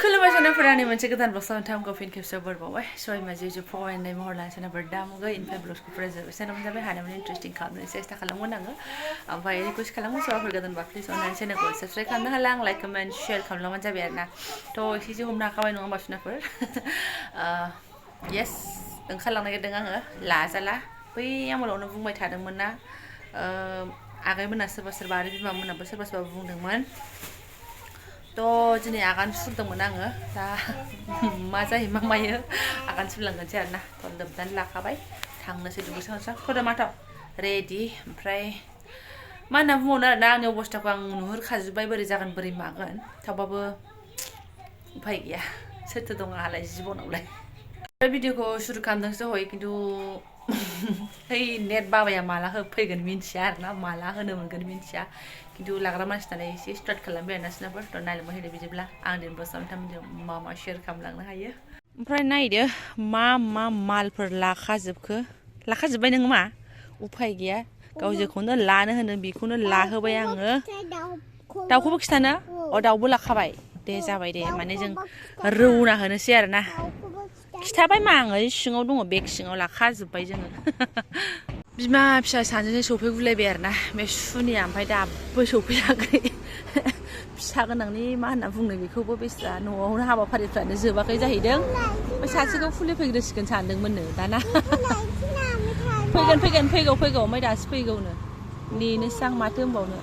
खुलुमबाय सानफ्रानि मोनसे गोदान ब्लग सावथामखौ फिन खेबसेयाव बरबावबाय सय माजे जे फरायनाय महर लानाय सानफ्रा दामुगो इनफाय ब्लगखौ फोजोबबाय सानफ्रा जाबाय हानायमानि इन्टारेस्टिं खालामनो सेस्था खालामगोन आङो ओमफ्राय रिकुवेस्ट खालामो सोरबाफोर गोदानबा प्लिज अननानै चेनेलखौ साबस्क्राइब खालामनो हाला आं लाइक कमेन्ट शेयार खालामलांबानो जाबाय आरोना थ' एसेसो हमनो हाखाबाय नङा होमबा सुनाफोर येस ओंखारलांनो नागिरदों आङो लाजाला बै आमोलावनो बुंबाय थादोंमोन ना आगैमोना सोरबा सोरबा आरो बिमामोनाबो सोरबा सोरबा बुंदोंमोन थ' दिनै आगान सुरदोंमोन आङो दा मा जायो मा मायो आगान सुरलांगोनसै आरोना थ' लोबनानै लाखाबाय थांनोसै दुगैस्रां लोबस्रां थ'दो माथ' रेडि ओमफ्राय मा होनना बुंबावनो आरोना आंनि अबस्थाखौ आं नुहुरखाजोब्बाय बोरै जागोन बोरै मागोन थेवबाबो उफाय गैया सोरथो दं आंहालाय जिबनावलाय भिडिअखौ सुरु खालामदोंसो हय खिन्थु है नेट बाबाया माला फैगोन मिन्थिया आरोना माला होनो मोनगोन मिन्थिया खिन्थु लाग्रा मानसि नालाय एसे स्टार्ट खालामबाय आरोना सिनाफोर थ' नायलांबाय थादो बिदिब्ला आं दिन बोसोराव मा मा शेयार खालामलांनो हायो ओमफ्राय नायदो मा मा मालफोर लाखाजोब्बाय नोङो मा उफाय गैया गाव जेखौनो लानो होनो बेखौनो लाहोबाय आङो दाउखौबो खिथानो दाउबो लाखाबाय दे जाबाय दे माने जों रौना होनोसै आरोना खिथाबाय मा आङो सिङाव दङ बेग सिङाव लाखाजोब्बाय जोङो बिमा फिसा सानैजों सौफैगुलायबाय आरोना बे सुनिया ओमफ्राय दाबो सौफैयाखै फिसा गोनांनि मा होनना बुंनो बेखौबो बेस्रा न'आवनो हाबाफारिफ्रानो जोबाखै जाहैदों ओमफ्राय सासेखौ फुलिफैग्रोसिगोन सानदोंमोननो दाना फैगौ ओमफ्राय दासो फैगौनो नेनोसै आं माथो होनबावनो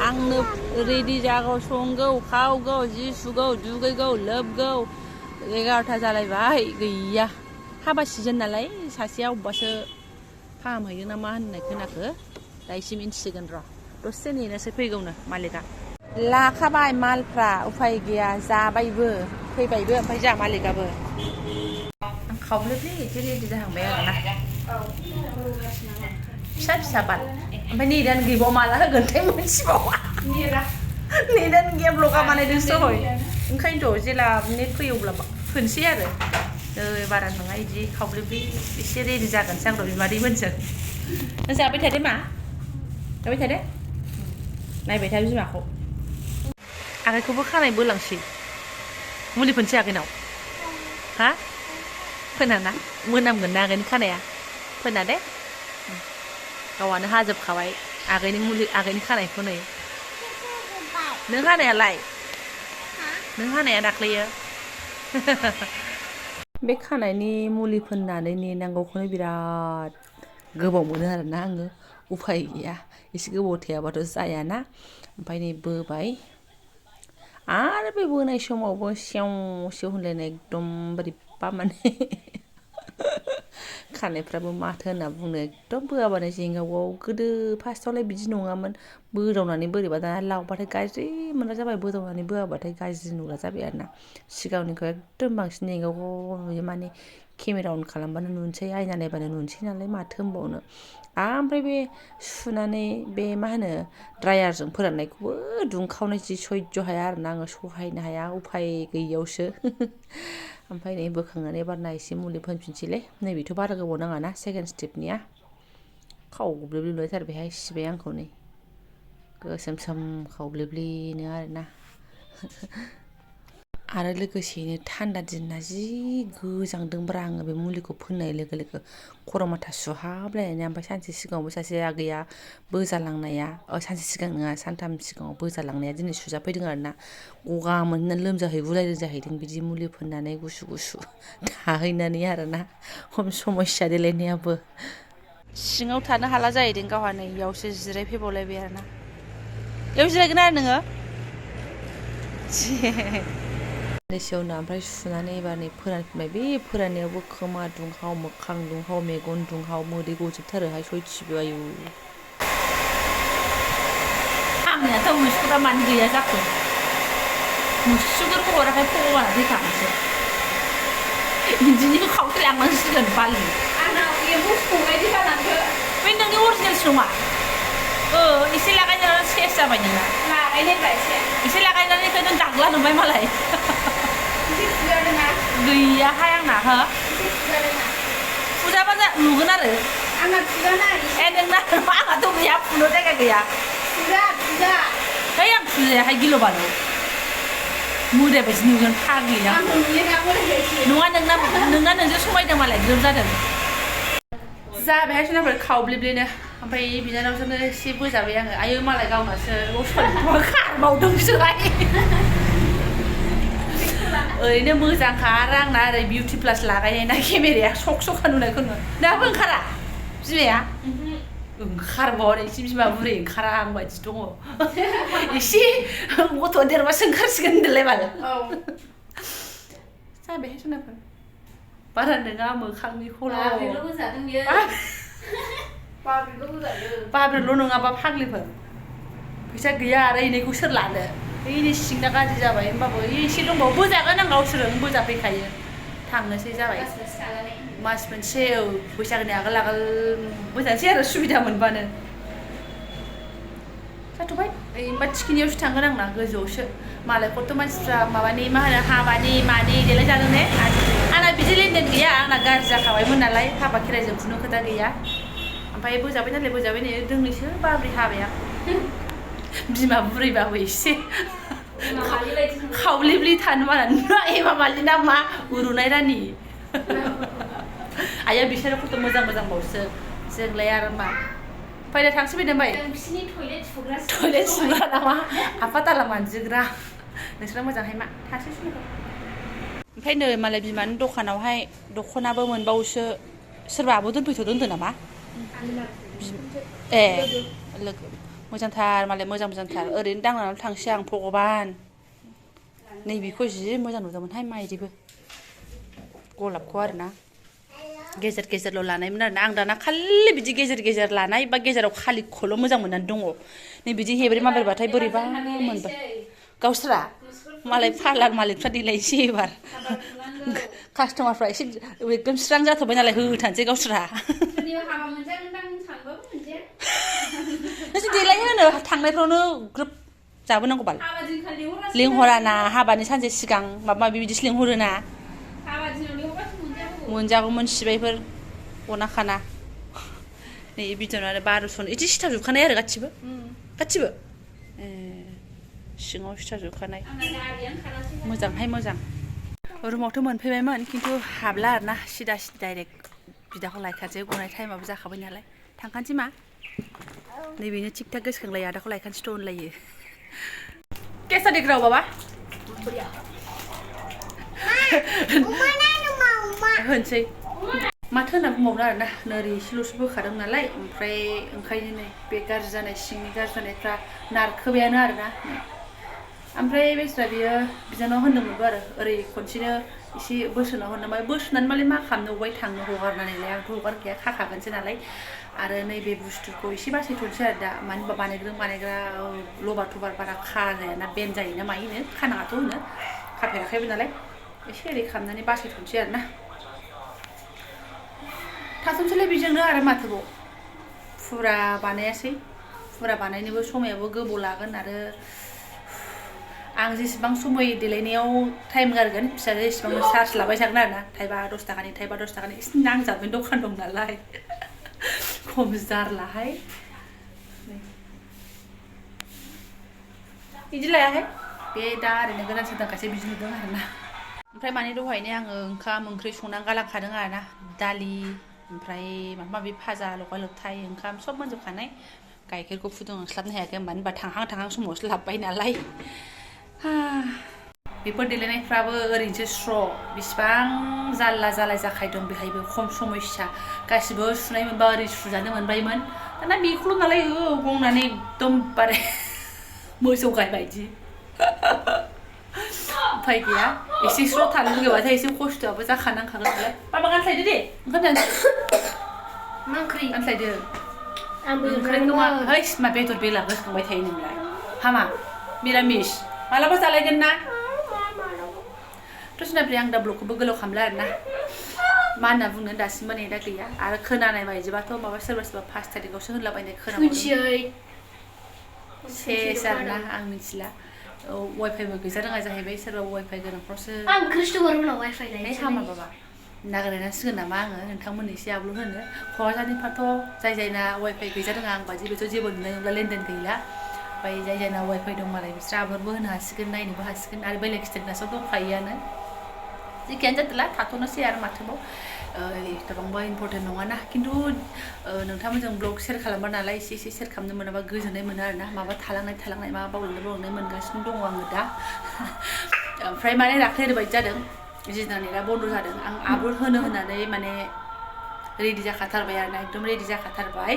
आंनो रेडि जागौ संगौ खावगौ जि सुगौ दुगैगौ लोबगौ 11ता जालायबाय गैया हाबा सिजोन नालाय सासेया अबेबासो फाहामहैयो ना मा होननाय खोनाखो दा एसे मिन्थिसिगोन र' दसे नेनोसै फैगौनो मालिकआ लाखाबाय मालफ्रा उफाय गैया जाबायबो फैबायबो ओमफ्राय जा मालिकआबो आं खावनोलै एसे रेडि जाहांबाय आरोना फिसा बाल ओमफ्राय नेटानो गैबावा माला होगोनथाय मोनथिबावा नेटानो गैया ब्लगा बानायदोंसो हय ओंखायनोथ' जेला नेट फैयो अब्ला फोनसै आरो बारा नङा बिदि खावब्लेब्ले एसे रेडि जागोनसै आं र' बिमादैमोनजों नों जाबाय थादो मा जाबाय थादो नायबाय था बिमाखौ आखाइखौबो खानाय बोलांसै मुलि फोनसै आगैनाव हा फोना ना मोनामगोन ना आगैनि खानाया फोना दे गावआनो हाजोबखाबाय आगैनि खानायखौ नै नों हानाया दाख्लैयो बे खानायनि मुलि फोननानै नेनांगौखौनो बिराद गोबाव मोनो आरोना आङो उफाय गैया एसे गोबाव थायाबाथ' जायाना ओमफ्राय नै बोबाय आरो बे बोनाय समावबो सेव होनलायनाय एकदम बोरैबा माने खानायफ्राबो माथो होनना बुंनो एकदम बोआबानो जेंगावआव गोदो फार्स्टआवलाय बिदि नङामोन बोदावनानै बोरैबा दाना लावबाथाय गाज्रि मोनग्रा जाबाय बोदावनानै बोआबाथाय गाज्रि नुग्रा जाबाय आरोना सिगांनिखौ एकदम बांसिन जेंगाव नुयो माने केमेरा अन खालामबानो नुनोसै आयना नायबानो नुनोसै नालाय माथो होनबावनो ओमफ्राय बे सुनानै बे मा होनो ड्रायारजों फोराननायखौबो दुंखावनाय जि सयज' हाया आरोना आङो सहायनो हाया उफाय गैयियावसो ओमफ्राय नै बोखांनानै एबारना एसे मुलि फोनफिनसैलै नैबेथ' बारा गोबाव नाङाना सेकेन्ड स्टेपनिया खावब्लेब्ले नुलायथारबायहाय सिबाय आंखौ नै गोसोम खावब्लेब्लेनो आरोना आरो लोगोसेनो थान्दा दिनना जि गोजांदोंब्रा आङो बे मुलिखौ फोननाय लोगो लोगो खर' माथा सुहाबलायनानै ओमफ्राय सानसे सिगाङावबो सासे आगैया बोजालांनाया सानसे सिगां नङा सानथाम सिगाङाव बोजालांनाया दिनै सुजाफैदों आरोना गगा मोननानै लोमजाहैगुलायदों जाहैदों बिदि मुलि फोननानै गुसु थाहैनानै आरोना खम समस्या देलायनायाबो सिङाव थानो हाला जाहैदों गावहा नै इयावसो जिरायफैबावलायबाय आरोना इयाव जिरायगोन आरो नोङो सेवना ओमफ्राय सुनानै एबार नै फोरानफिनबाय बे फोराननायावबो खोमा दुंहाव मोखां दुंहाव मेगन दुंहाव मोदै गजोबथारोहाय सयथिबो आयु आंनियाथ' मुसुगुरा मानो गैया जाखो मुसुगुरखौ हराखै फग'बाना थैखागोनसो बिदिनो खावथेलांनांसिगोन बालि आंनाव एम्फौ संनायदि जालांखो बे नोंनि अरिजिनेलसो नङा एसे लागायनानै सेस जाबाय नोंना लागायनायब्रा एसे लागायनानै नों दाग्ला नुबाय मालाय गैयाहाय आंना हो फुजाबा नुगोन आरो आंना फुजाना नोंना आंहाथ' गैया फुनो जायगा गैया फुजा है आं फुजायाहाय गिलु बालु मुदे बायदि नुगोन फाग्लिना नङा नोंजों समायदों मालाय ग्रोम जादों जाबाय सोरनाफोर खावब्लिब्लिनो ओमफ्राय बिनानावजोंनो एसे बोजाबाय आङो आयो मालाय गावनासो खारबावदोंसोहाय ओरैनो मोजांखा आरो आंना ओरै बिउटि प्लास लागायनाय ना केमेराया सक सखा नुनायखौ नुवा दाबो ओंखारा बिमाया ओंखारबाव एसे बिमा बुरै ओंखारा आं बायदि दङ एसे गथ' देरबासो ओंखारसिगोन होनदोंलाय माला जाबायहाय सोरनाफोर बारा नङा मोखांनि बाब्रेल' नङाबा फाग्लिफोर फैसा गैया आरो इनायखौ सोर लानो इनि सिंना गाज्रि जाबाय होमबाबो एसे दंबावो बोजागोन आं गावसोरो बोजाफैखायो थांनोसै जाबाय मास मोनसे बैसागोनि आगोल बोजानोसै आरो सुबिदा मोनबानो जाथ'बाय होमबा थिखिनियावसो थांगोन आंना गोजौआवसो मालायखौथ' मानसिफ्रा माबानि मा होनो हाबानि मानि देलाय जादों ने आंना बिदि लेनदेन गैया आंना गाज्रि जाखाबायमोन नालाय हाबा खेराइजों खुनु खोथा गैया ओमफ्राय बोजाबाय नालाय बोजाबाय नै दोंनैसो बाब्रै हाबाया बिमा बुरैबाबो एसे खावब्लिब्लि थानो माना एमा मालि ना मा उरुनाय रानि आइया बिसोरो खथ' मोजां बावसो जोंलाय आरो मा फैदो थांसै फैदो ओमफ्राय टयलेट सुग्रा नामा आफाथाला मानजिग्रा नोंसोरा मोजांहाय मा थांसै सुनोखौ ओमफ्राय नै मालाय बिमानि दखानावहाय दख'नाबो मोनबावोसो सोरबा आब' दोनफैथ'दों होनदों नामा ए लोगो मोजांथार मालाय मोजांथार ओरैनो दांनानै थांसै आं भगबान नैबेखौ जि मोजां नुदोंमोनहाय माइदिबो गलाबखौ आरोना गेजेरल' लानायमोन आरोना आं दाना खालि बिदि गेजेर लानाय बा गेजेराव खालिखौल' मोजां मोननानै दङ नै बिदि हेब्रे माब्रेबाथाय बोरैबा मोनबाय गावस्रा मालाय पार्लार मालिकफ्रा देलायसै एबार कास्टमारफ्रा एसे एकदम स्रां जाथ'बाय नालाय होथारसै गावस्रा नोंसोर देलाय होनो थांनायफ्रावनो ग्रोब जाबोनांगौ बाल लिंहराना हाबानि सानसे सिगां माबा माबि बिदिसो लिंहरोना मोनजागौमोन सिबायफोर अना खाना नै बिदिनो आरो 1200 इदि सिथाबजोबखानाय आरो गासिबो सिङाव सिथाबजोबखानाय मोजांहाय मोजां रुमावथ' मोनफैबायमोन खिन्थु हाबला आरोना सिदा डाइरेक्ट बिदाखौ लायखानोसै गनाय टाइमाबो जाखाबाय नालाय थांखानोसै मा नैबेनो थिग थाक गोसोखांलायो आदाखौ लायखानोसैथ' होनलायो कैसा दिख रहा हो बाबा होनसै माथो होनना बुंबावनो आरोना नोरै एसेल'सो बोखादों नालाय ओमफ्राय ओंखायनो नै बे गाज्रि जानाय सिंनि गाज्रि जानायफ्रा नारखोबायानो आरोना ओमफ्राय बेस्रा बियो बिनानाव होनदोंमोनबो आरो ओरै खनसेनो एसे बोसोनाव होनदोंमोन बोसोनानै मालाय मा खालामनो अबाय थांनो हगारनानैलाय आंथ' हगारखाया खाखागोनसो नालाय आरो नैबे बुस्थुखौ एसे बासायथ'नोसै आरो दा मानो होनबा बानायग्रा लबार थबार बारा खाजायाना बेन जायोना मायोनो खानाङाथ' होनो खाफेराखैबो नालाय एसे ओरै खालामनानै बासायथ'नोसै आरोना थाथ'नोसैलाय बेजोंनो आरो माथोबाव फुरा बानायासै फुरा बानायनोबो समायाबो गोबाव लागोन आरो आं जेसेबां समय देलायनायाव टाइम गारगोन फिसाजो एसेबां चार्ज लाबाय थागोन आरोना थाइबा 10 थाखानि एसे नांजाबनाय दखान दं नालाय खम जारलाहाय बिदि लायाहाय बे दा ओरैनो गोदान सोदांखासो बिदि नुदों आरोना ओमफ्राय माने दहायनो आङो ओंखाम ओंख्रि संनानै गालांखादों आरोना दालि ओमफ्राय माबा माबि भाजा लगाय लथाय ओंखाम सब मोनजोबखानाय गाइखेरखौ फुदुंस्लाबनो हायाखै होनबा थांहां समावसो लाबबाय नालाय बेफोर देलायनायफ्राबो ओरैनोसो स्र' बिसिबां जाल्ला जालाय जाखायदों बेहायबो खम समयसा गासिबो सुनाय मोनबा ओरै सुजानो मोनबायमोन दाना बेखौल' नालाय गंनानै एकदमबारे मोसौ गाय बायदि उफाय गैया एसे स्र' थानो लुगैबाथाय एसे खस्थ'आबो जाखानांखागोन नालाय बाबा गानस्लायदो दे ओंखाम जानोसै मा ओंख्रि गानस्लायदो ओंख्रिखौ मा हैस मा बेदर बेला गोसोखांबाय थायो नोंलाय हामा मिरामिस मालाबा जालायगोन ना दसेनिफ्राय आं दा ब्लगखौबो गोलाव खालामला आरोना मा होनना बुंनो दासिमबो नै दा गैया आरो खोनानाय बायदिबाथ' माबा सोरबा 5 थारिखआवसो होनलाबायनाय खोनाबाय सेस आरोना आं मिथिला वाइफाइबो गैजा रोङा जाहैबाय सोरबा वाइफाइ गोनांफ्रावसो आं ख्रिस्ट'फोरनाव वाइफाइ लायो हामा बाबा नागिरनांसिगोन नामा आङो नोंथांमोननो एसे आपल'ड होनो क'क्राझारनिफ्राथ' जायना वाइफाइ गैजा रोङा आं बादि बेथ' जेबो नुनाय नंला लेनदेन गैला ओमफ्राय जाय जायना वाइफाइ दं मालाय बिस्रा आपल'डबो होनो हासिगोन नायनोबो हासिगोन आरो बेलेग स्टेटासआव दंखायोआनो जेखियानो जादोला थाथ'नोसै आरो माथोबाव एथ'बांबा इम्परटेन्ट नङाना खिन्थु नोंथांमोनजों ब्लग शेयार खालामबा नालाय एसे एसे शेयार खालामनो मोनाबा गोजोननाय मोनो आरोना माबा थालांनाय माबा बावलांनाय मोनगासिनो दङ आङो दा ओमफ्राय माने दाख्लै ओरैबायदि जादों जिना नेटा बन्द' जादों आं आपल'ड होनो होननानै माने रेडि जाखाथारबाय आरोना एकदम रेडि जाखाथारबाय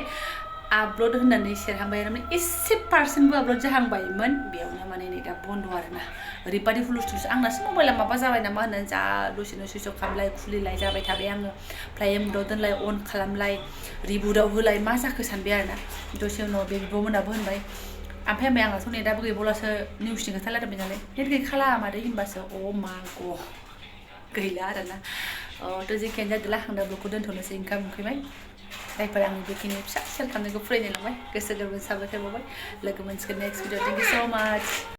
आपल'ड होननानै सेरहांबाय आरो माने एसे पार्सेन्टबो आपल'ड जाहांबायमोन बेयावनो माने नेटा बन्द' आरोना ओरैबादि हुलुस आंनासो मबाइला माबा जाबाय नामा होननानै जा दसेनो सुइच अफ खालामलाय खुलिलाय जाबाय थाबाय आङो फ्लाइ मुदाव दोनलाय अन खालामलाय रिबुटआव होलाय मा जाखो सानबाय आरोना दसे उनाव बे बिब'मोनाबो होनबाय ओमफ्राय आंनाथ' नेटाबो गैबावलासो निउसनि खोथा रायलायबाय नालाय नेट गैखाला मादै होनबासो अ मा ग गैला आरोना थ' जेखियानो जादोला आं दा ब्लगखौ दोनथ'नोसै ओंखाम उखैबाय जायफोर आंनि बेखिनि फिसा शेयार खालामनायखौ फरायनाय लांबाय गोसो गोरबोनि साबायखर बावबाय लोगो मोनसिगोन नेक्स्ट भिडिअ थेंक इउ स' माच